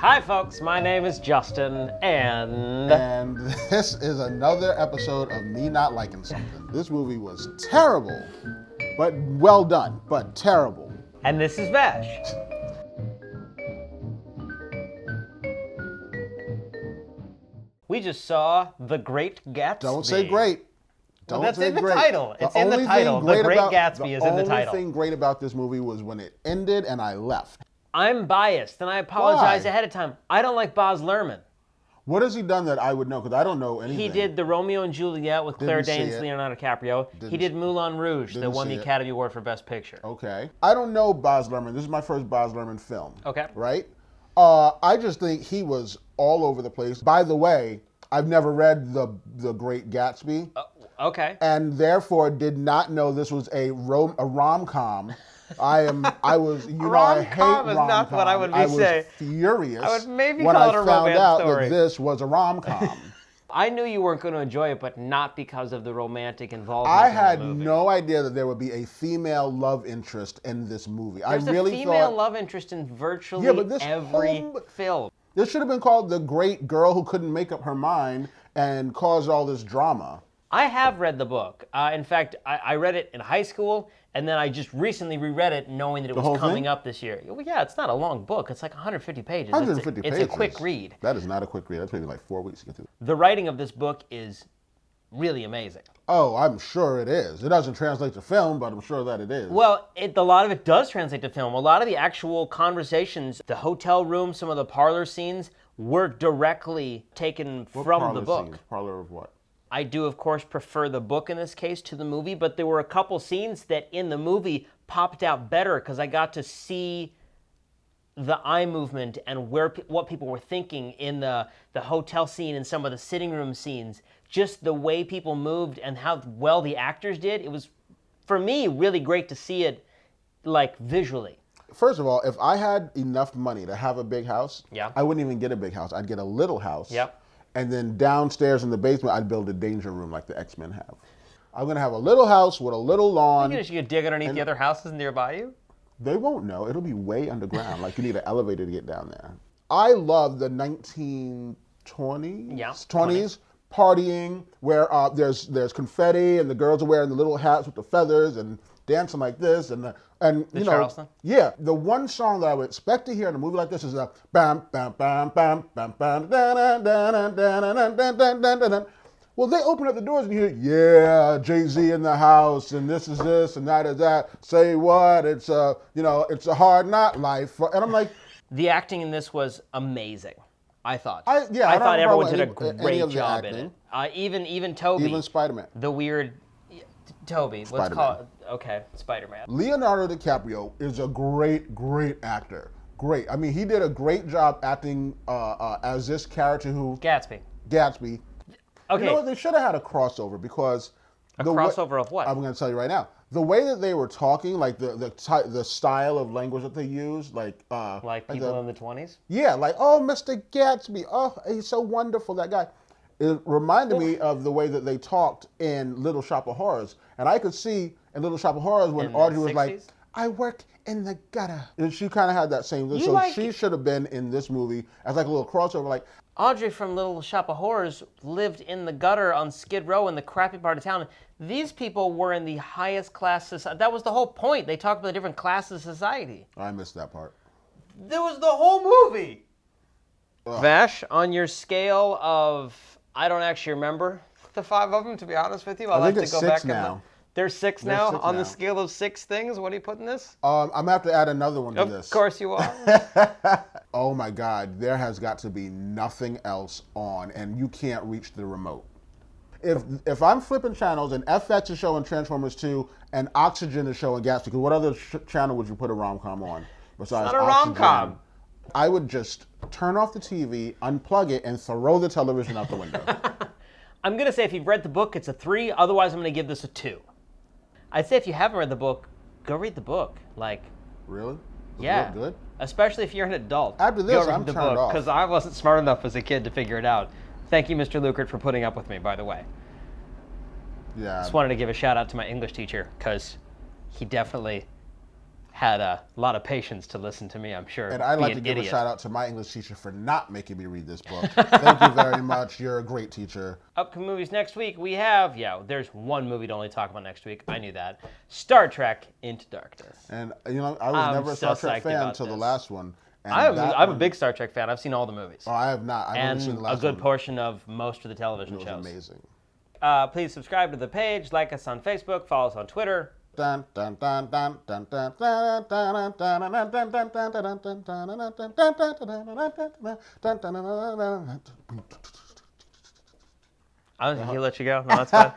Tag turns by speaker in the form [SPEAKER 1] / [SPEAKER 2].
[SPEAKER 1] Hi folks, my name is Justin, and
[SPEAKER 2] this is another episode of me not liking something. This movie was terrible, but well done, but terrible.
[SPEAKER 1] And this is Vash. We just saw The Great Gatsby.
[SPEAKER 2] Don't say great.
[SPEAKER 1] Well, that's in the title. It's in the title. The Great Gatsby is in the title.
[SPEAKER 2] The only thing great about this movie was when it ended and I left.
[SPEAKER 1] I'm biased, and I apologize
[SPEAKER 2] Why?
[SPEAKER 1] ahead of time. I don't like Baz Luhrmann.
[SPEAKER 2] What has he done that I would know? Because I don't know anything.
[SPEAKER 1] He did the Romeo and Juliet with Claire Danes and Leonardo DiCaprio. He did Moulin Rouge that won the Academy Award for Best Picture.
[SPEAKER 2] Okay. I don't know Baz Luhrmann. This is my first Baz Luhrmann film.
[SPEAKER 1] Okay.
[SPEAKER 2] Right? I just think he was all over the place. By the way, I've never read The Great Gatsby.
[SPEAKER 1] Okay.
[SPEAKER 2] And therefore did not know this was a rom-com. I hate rom-com.
[SPEAKER 1] Is not what I would
[SPEAKER 2] say.
[SPEAKER 1] say.
[SPEAKER 2] I was furious
[SPEAKER 1] I would maybe
[SPEAKER 2] when
[SPEAKER 1] call it
[SPEAKER 2] I
[SPEAKER 1] a
[SPEAKER 2] found
[SPEAKER 1] romance
[SPEAKER 2] out
[SPEAKER 1] story.
[SPEAKER 2] that this was a rom-com.
[SPEAKER 1] I knew you weren't going to enjoy it, but not because of the romantic involvement
[SPEAKER 2] I
[SPEAKER 1] in
[SPEAKER 2] had
[SPEAKER 1] the movie.
[SPEAKER 2] no idea that there would be a female love interest in this movie.
[SPEAKER 1] There's
[SPEAKER 2] I really
[SPEAKER 1] a female
[SPEAKER 2] thought,
[SPEAKER 1] love interest in virtually every film.
[SPEAKER 2] This should have been called The Great Girl Who Couldn't Make Up Her Mind and caused all this drama.
[SPEAKER 1] I have read the book. In fact, I read it in high school, and then I just recently reread it knowing that it was coming up this year. Well, yeah, it's not a long book. It's like 150 pages.
[SPEAKER 2] 150 pages.
[SPEAKER 1] It's a quick read.
[SPEAKER 2] That is not a quick read. That's maybe like 4 weeks to get through.
[SPEAKER 1] The writing of this book is really amazing.
[SPEAKER 2] Oh, I'm sure it is. It doesn't translate to film, but I'm sure that it is.
[SPEAKER 1] Well, a lot of it does translate to film. A lot of the actual conversations, the hotel room, some of the parlor scenes were directly taken from the book.
[SPEAKER 2] Scenes? Parlor of what?
[SPEAKER 1] I do, of course, prefer the book in this case to the movie, but there were a couple scenes that in the movie popped out better because I got to see the eye movement and what people were thinking in the hotel scene and some of the sitting room scenes. Just the way people moved and how well the actors did. It was, for me, really great to see it, like, visually.
[SPEAKER 2] First of all, if I had enough money to have a big house,
[SPEAKER 1] Yeah.
[SPEAKER 2] I wouldn't even get a big house. I'd get a little house.
[SPEAKER 1] Yep.
[SPEAKER 2] And then downstairs in the basement, I'd build a danger room like the X-Men have. I'm going to have a little house with a little lawn.
[SPEAKER 1] You could dig underneath the other houses nearby you?
[SPEAKER 2] They won't know. It'll be way underground. Like you need an elevator to get down there. I love the 1920s, 20s partying where there's confetti and the girls are wearing the little hats with the feathers and dancing like this and you know,
[SPEAKER 1] Charleston?
[SPEAKER 2] Yeah. The one song that I would expect to hear in a movie like this is a bam bam bam bam bam bam dan dan dan dan dan dan dan dan. Well, they open up the doors and you hear, yeah, Jay-Z in the house, and this is this, and that is that. Say what? It's it's a hard knock life. And I'm like,
[SPEAKER 1] the acting in this was amazing. I thought.
[SPEAKER 2] I
[SPEAKER 1] thought everyone did a
[SPEAKER 2] any
[SPEAKER 1] great job in it. Even Toby.
[SPEAKER 2] Even Spider-Man.
[SPEAKER 1] The weird Toby. Let's call it. Okay, Spider-Man.
[SPEAKER 2] Leonardo DiCaprio is a great, great actor. Great. I mean, he did a great job acting as this character who
[SPEAKER 1] Gatsby.
[SPEAKER 2] Okay. You know what? They should have had a crossover because
[SPEAKER 1] crossover of what?
[SPEAKER 2] I'm going to tell you right now. The way that they were talking, like the style of language that they used, like
[SPEAKER 1] people in the 20s.
[SPEAKER 2] Yeah, like Mr. Gatsby, he's so wonderful, that guy. It reminded me of the way that they talked in Little Shop of Horrors, and I could see in Little Shop of Horrors when Audrey was like, "I work in the gutter," and she kind of had that same. She should have been in this movie as like a little crossover, like.
[SPEAKER 1] Audrey from Little Shop of Horrors lived in the gutter on Skid Row in the crappy part of town. These people were in the highest class society. That was the whole point. They talked about the different classes of society.
[SPEAKER 2] I missed that part.
[SPEAKER 1] There was the whole movie. Ugh. Vash, on your scale of, I don't actually remember the 5 of them, to be honest with you.
[SPEAKER 2] I think it's 6 now.
[SPEAKER 1] There's 6 now? On the scale of 6 things, what are you putting this?
[SPEAKER 2] I'm going to have to add another one to this.
[SPEAKER 1] Of course you are.
[SPEAKER 2] Oh my God, there has got to be nothing else on, and you can't reach the remote. If I'm flipping channels and FX is showing Transformers 2 and Oxygen is showing Gatsby, because what other channel would you put a rom-com on besides
[SPEAKER 1] It's not a rom-com.
[SPEAKER 2] I would just turn off the TV, unplug it, and throw the television out the window.
[SPEAKER 1] I'm going to say if you've read the book, it's a 3. Otherwise, I'm going to give this a 2. I'd say if you haven't read the book, go read the book. Like,
[SPEAKER 2] really? Does
[SPEAKER 1] yeah.
[SPEAKER 2] it look good?
[SPEAKER 1] Especially if you're an adult.
[SPEAKER 2] After this, I'm turned off.
[SPEAKER 1] Because I wasn't smart enough as a kid to figure it out. Thank you, Mr. Lukert, for putting up with me, by the way.
[SPEAKER 2] Yeah.
[SPEAKER 1] Just wanted to give a shout out to my English teacher, because he definitely had a lot of patience to listen to me, I'm sure.
[SPEAKER 2] And I'd
[SPEAKER 1] be
[SPEAKER 2] like
[SPEAKER 1] an
[SPEAKER 2] to give
[SPEAKER 1] idiot.
[SPEAKER 2] a shout out to my English teacher for not making me read this book. Thank you very much. You're a great teacher.
[SPEAKER 1] Upcoming movies next week, we have, there's one movie to only talk about next week. I knew that. Star Trek Into Darkness.
[SPEAKER 2] And, I was
[SPEAKER 1] I'm
[SPEAKER 2] never a
[SPEAKER 1] so
[SPEAKER 2] Star Trek
[SPEAKER 1] psyched
[SPEAKER 2] fan
[SPEAKER 1] about
[SPEAKER 2] until the
[SPEAKER 1] this.
[SPEAKER 2] last one. And
[SPEAKER 1] I'm a big Star Trek fan. I've seen all the movies.
[SPEAKER 2] Oh, I have not. I've only seen
[SPEAKER 1] And
[SPEAKER 2] the
[SPEAKER 1] a
[SPEAKER 2] last
[SPEAKER 1] good
[SPEAKER 2] one.
[SPEAKER 1] portion of most of the television
[SPEAKER 2] It was
[SPEAKER 1] shows.
[SPEAKER 2] amazing.
[SPEAKER 1] Please subscribe to the page, like us on Facebook, follow us on Twitter.
[SPEAKER 2] Dun, dun, dun, dun, dun, dun, dun, dun, dun, dun, dun, dun, dun, dun, dun, dun, dun, dun.
[SPEAKER 1] I'll let you go. No, that's fine.